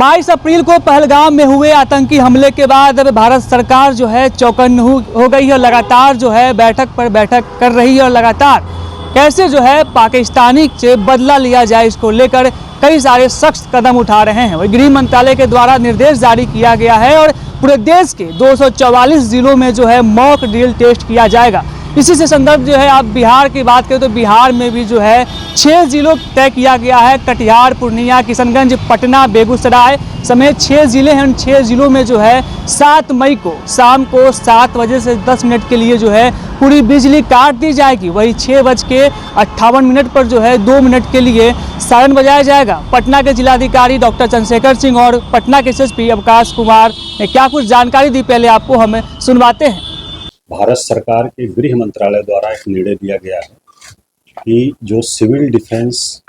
22 अप्रैल को पहलगाम में हुए आतंकी हमले के बाद अब भारत सरकार जो है चौकन्न हो गई है और लगातार जो है बैठक पर बैठक कर रही है और लगातार कैसे जो है पाकिस्तानी से बदला लिया जाए इसको लेकर कई सारे सख्त कदम उठा रहे हैं। वही गृह मंत्रालय के द्वारा निर्देश जारी किया गया है और पूरे देश के 244 जिलों में जो है मॉक ड्रिल टेस्ट किया जाएगा। इसी से संदर्भ जो है आप बिहार की बात करें तो बिहार में भी जो है 6 जिलों तय किया गया है। कटिहार, पूर्णिया, किशनगंज, पटना, बेगूसराय समेत 6 जिले हैं। उन 6 जिलों में जो है 7 मई को शाम को 7 बजे से 10 मिनट के लिए जो है पूरी बिजली काट दी जाएगी। वही 6:58 पर जो है 2 मिनट के लिए सायरन बजाया जाएगा। पटना के जिलाधिकारी डॉक्टर चंद्रशेखर सिंह और पटना के एसएसपी अवकाश कुमार ने क्या कुछ जानकारी दी, पहले आपको हमें सुनवाते हैं। भारत सरकार के गृह मंत्रालय द्वारा एक निर्णय दिया गया है कि जो सिविल डिफेंस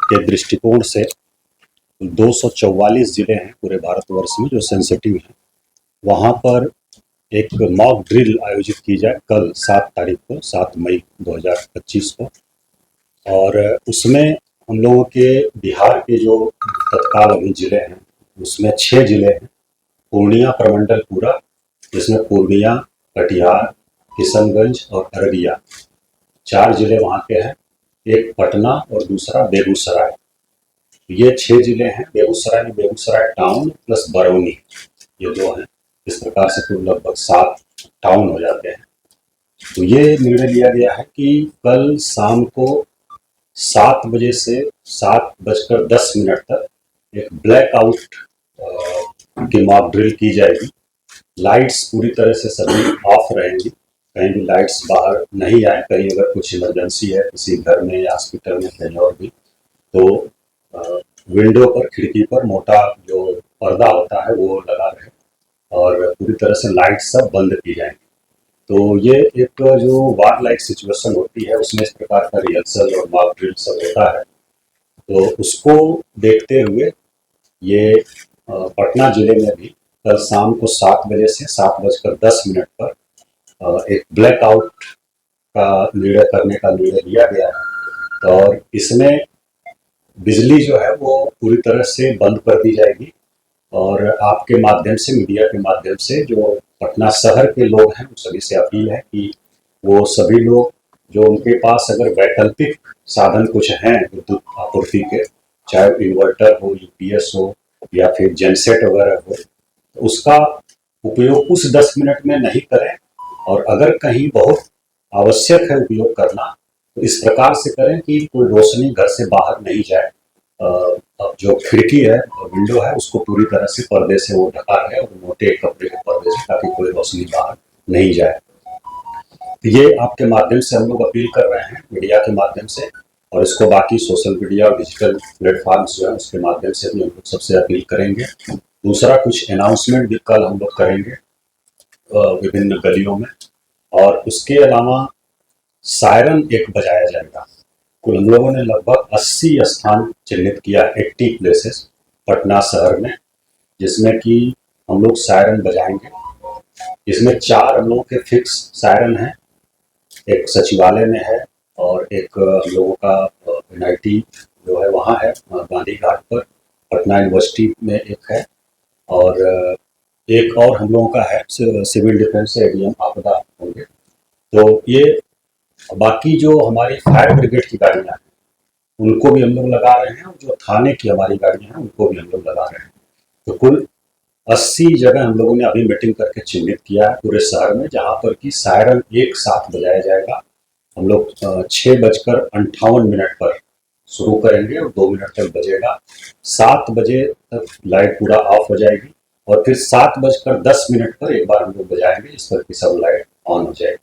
के दृष्टिकोण से 244 जिले हैं पूरे भारतवर्ष में जो सेंसिटिव हैं, वहाँ पर एक मॉक ड्रिल आयोजित की जाए कल 7 तारीख को, 7 मई 2025 को। और उसमें हम लोगों के बिहार के जो तत्काल अभी जिले हैं उसमें 6 जिले हैं। पूर्णिया प्रमंडल पूरा, जिसमें पूर्णिया, कटिहार, किशनगंज और अररिया 4 जिले वहाँ के हैं। एक पटना और दूसरा बेगूसराय, ये 6 जिले हैं। बेगूसराय टाउन प्लस बरौनी, ये 2 हैं। इस प्रकार से कुल लगभग 7 टाउन हो जाते हैं। तो ये निर्णय लिया गया है कि कल शाम को 7 बजे से 7:10 तक एक ब्लैकआउट की मॉक ड्रिल की जाएगी। लाइट्स पूरी तरह से सभी ऑफ रहेंगी, कहीं भी लाइट्स बाहर नहीं आए। कहीं अगर कुछ इमरजेंसी है किसी घर में या हॉस्पिटल में कहीं और भी, तो विंडो पर, खिड़की पर मोटा जो पर्दा होता है वो लगा रहे और पूरी तरह से लाइट सब बंद की जाएंगी। तो ये एक जो वार लाइक सिचुएशन होती है उसमें इस प्रकार का रिहर्सल और मॉक ड्रिल सब होता है। तो उसको देखते हुए ये पटना जिले में भी कल शाम को 7 बजे से 7:10 पर एक ब्लैकआउट का निर्णय करने का निर्णय लिया गया है। और इसमें बिजली जो है वो पूरी तरह से बंद कर दी जाएगी। और आपके माध्यम से, मीडिया के माध्यम से जो पटना शहर के लोग हैं उन सभी से अपील है कि वो सभी लोग जो उनके पास अगर वैकल्पिक साधन कुछ हैं विद्युत आपूर्ति के, चाहे इन्वर्टर हो, यूपीएस हो या फिर जेनसेट वगैरह हो, तो उसका उपयोग उस 10 मिनट में नहीं करें। और अगर कहीं बहुत आवश्यक है उपयोग करना तो इस प्रकार से करें कि कोई रोशनी घर से बाहर नहीं जाए। जो खिड़की है, विंडो है, उसको पूरी तरह से पर्दे से वो ढका है और मोटे कपड़े के पर्दे से, ताकि कोई रोशनी बाहर नहीं जाए। तो ये आपके माध्यम से हम लोग अपील कर रहे हैं, मीडिया के माध्यम से, और इसको बाकी सोशल मीडिया और डिजिटल प्लेटफॉर्म्स जो है उसके माध्यम से भी हम लोग सबसे अपील करेंगे। दूसरा, कुछ अनाउंसमेंट भी कल हम लोग करेंगे विभिन्न गलियों में। और उसके अलावा सायरन एक बजाया जाएगा। कुल हम लोगों ने लगभग 80 स्थान चिन्हित किया, 80 प्लेसेस पटना शहर में, जिसमें कि हम लोग सायरन बजाएंगे। इसमें 4 हम लोगों के फिक्स सायरन हैं। एक सचिवालय में है और एक हम लोगों का एनआईटी जो है वहाँ है गांधी घाट पर, पटना यूनिवर्सिटी में एक है, और एक और हम लोगों का है सिविल डिफेंस से एडीएम आपदा होंगे। तो ये बाकी जो हमारी फायर ब्रिगेड की गाड़ियाँ हैं उनको भी हम लोग लगा रहे हैं, और जो थाने की हमारी गाड़ियाँ हैं उनको भी हम लोग लगा रहे हैं। तो कुल 80 जगह हम लोगों ने अभी मीटिंग करके चिन्हित किया है पूरे शहर में, जहाँ पर कि सायरन एक साथ बजाया जाएगा। हम लोग 6:58 पर शुरू करेंगे और 2 मिनट तक बजेगा। 7 बजे तक लाइट पूरा ऑफ हो जाएगी और फिर 7:10 पर एक बार हम लोग बजाएंगे, जिस पर कि सब लाइट ऑन हो जाएगी।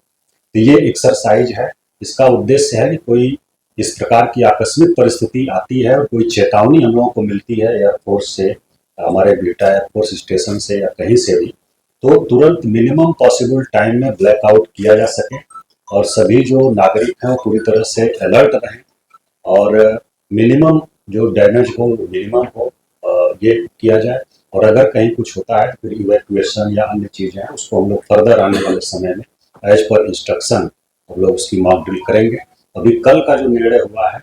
तो ये एक्सरसाइज है। इसका उद्देश्य है कि कोई इस प्रकार की आकस्मिक परिस्थिति आती है और कोई चेतावनी हम लोगों को मिलती है एयरफोर्स से, हमारे बिहटा एयरफोर्स स्टेशन से या कहीं से भी, तो तुरंत मिनिमम पॉसिबल टाइम में ब्लैकआउट किया जा सके और सभी जो नागरिक हैं वो पूरी तरह से अलर्ट रहें और मिनिमम जो डैमेज हो मिनिमम हो, ये किया जाए। और अगर कहीं कुछ होता है फिर इवैक्यूएशन या अन्य चीज़ें हैं उसको हम लोग फर्दर आने वाले समय में एज पर इंस्ट्रक्शन हम लोग उसकी मॉक ड्रिल करेंगे। अभी कल का जो निर्णय हुआ है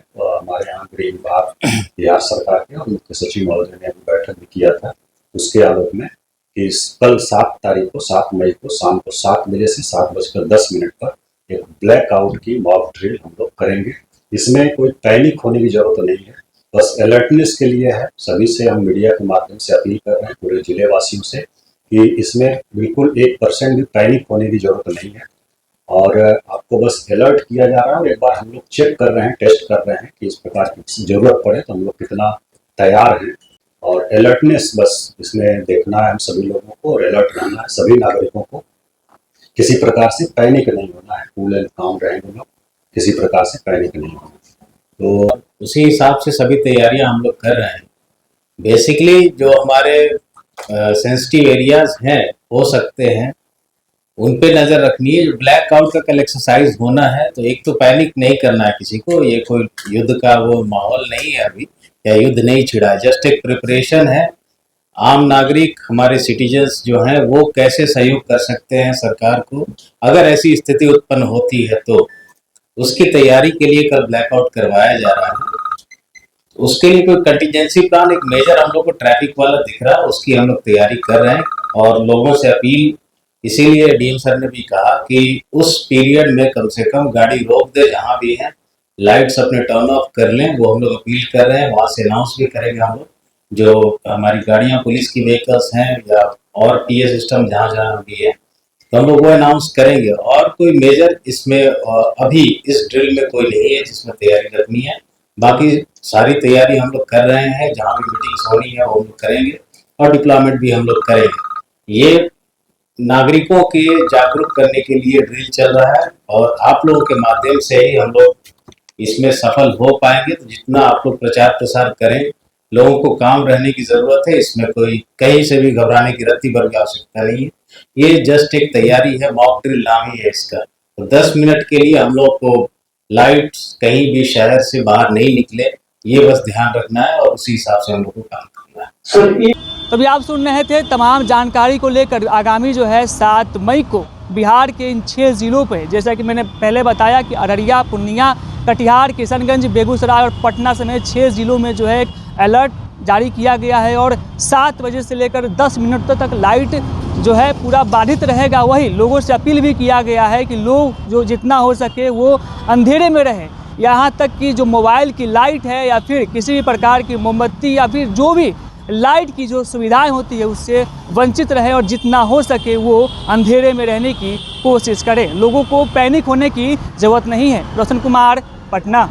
हमारे यहाँ गृह विभाग बिहार सरकार के और मुख्य सचिव महोदय ने बैठक भी किया था, उसके आलोक में कि कल 7 तारीख को 7 मई को शाम को 7 बजे से 7:10 पर एक ब्लैकआउट की मॉक ड्रिल हम लोग करेंगे। इसमें कोई पैनिक होने की जरूरत नहीं है, बस अलर्टनेस के लिए है। सभी से हम मीडिया के माध्यम से अपील कर रहे हैं, पूरे जिले वासियों से, कि इसमें बिल्कुल 1% भी पैनिक होने की जरूरत नहीं है और आपको बस अलर्ट किया जा रहा है। और एक बार हम लोग चेक कर रहे हैं, टेस्ट कर रहे हैं कि इस प्रकार की जरूरत पड़े तो हम लोग कितना तैयार हैं। और अलर्टनेस बस इसमें देखना है हम सभी लोगों को, और अलर्ट रहना है सभी नागरिकों को। किसी प्रकार से पैनिक नहीं होना है, कूल एंड काम रहेंगे लोग, किसी प्रकार से पैनिक नहीं होना। तो उसी हिसाब से सभी तैयारियां हम लोग कर रहे हैं। बेसिकली जो हमारे सेंसिटिव एरियाज हैं हो सकते हैं, उन पे नज़र रखनी है। जो ब्लैकआउट का कल एक्सरसाइज होना है, तो एक तो पैनिक नहीं करना है किसी को, ये कोई युद्ध का वो माहौल नहीं है अभी, या युद्ध नहीं छिड़ा है, जस्ट एक प्रिपरेशन है। आम नागरिक हमारे सिटीजन्स जो हैं वो कैसे सहयोग कर सकते हैं सरकार को, अगर ऐसी स्थिति उत्पन्न होती है तो उसकी तैयारी के लिए कल ब्लैकआउट करवाया जा रहा है। उसके लिए कोई कंटीजेंसी प्लान, एक मेजर हम लोग को ट्रैफिक वाला दिख रहा है, उसकी हम लोग तैयारी कर रहे हैं। और लोगों से अपील, इसीलिए डीएम सर ने भी कहा कि उस पीरियड में कम से कम गाड़ी रोक दे, जहाँ भी है लाइट्स अपने टर्न ऑफ कर लें, वो हम लोग अपील कर रहे हैं। वहाँ से अनाउंस भी करेंगे हम लोग, जो हमारी गाड़ियाँ पुलिस की व्हीकल्स हैं या और पीए सिस्टम जहाँ जहाँ भी है, तो हम लोग वो अनाउंस करेंगे। और कोई मेजर इसमें अभी इस ड्रिल में कोई नहीं है जिसमें तैयारी रखनी है। बाकी सारी तैयारी हम लोग कर रहे हैं, जहाँ भी मीटिंग्स होनी है वो हम लोग करेंगे, और डिप्लॉयमेंट भी हम लोग करेंगे। ये नागरिकों के जागरूक करने के लिए ड्रिल चल रहा है, और आप लोगों के माध्यम से ही हम लोग इसमें सफल हो पाएंगे। तो जितना आप लोग प्रचार प्रसार करें, लोगों को काम रहने की जरूरत है, इसमें कोई कहीं से भी घबराने की रत्ती भर की आवश्यकता नहीं है। ये जस्ट एक तैयारी है, मॉक ड्रिल नाम ही है इसका। तो 10 मिनट के लिए हम लोग को लाइट्स कहीं भी शहर से बाहर नहीं निकले, ये बस ध्यान रखना है, और उसी हिसाब से हम लोग को काम करना है। तभी आप सुन रहे थे तमाम जानकारी को लेकर। आगामी जो है 7 मई को बिहार के इन 6 ज़िलों पे, जैसा कि मैंने पहले बताया कि अररिया, पूर्णिया, कटिहार, किशनगंज, बेगूसराय और पटना समेत 6 ज़िलों में जो है एक अलर्ट जारी किया गया है। और 7 बजे से लेकर 10 मिनट तक लाइट जो है पूरा बाधित रहेगा। वही लोगों से अपील भी किया गया है कि लोग जो जितना हो सके वो अंधेरे में रहें। यहाँ तक कि जो मोबाइल की लाइट है या फिर किसी भी प्रकार की मोमबत्ती या फिर जो भी लाइट की जो सुविधाएं होती है उससे वंचित रहे, और जितना हो सके वो अंधेरे में रहने की कोशिश करें। लोगों को पैनिक होने की ज़रूरत नहीं है। रोशन कुमार, पटना।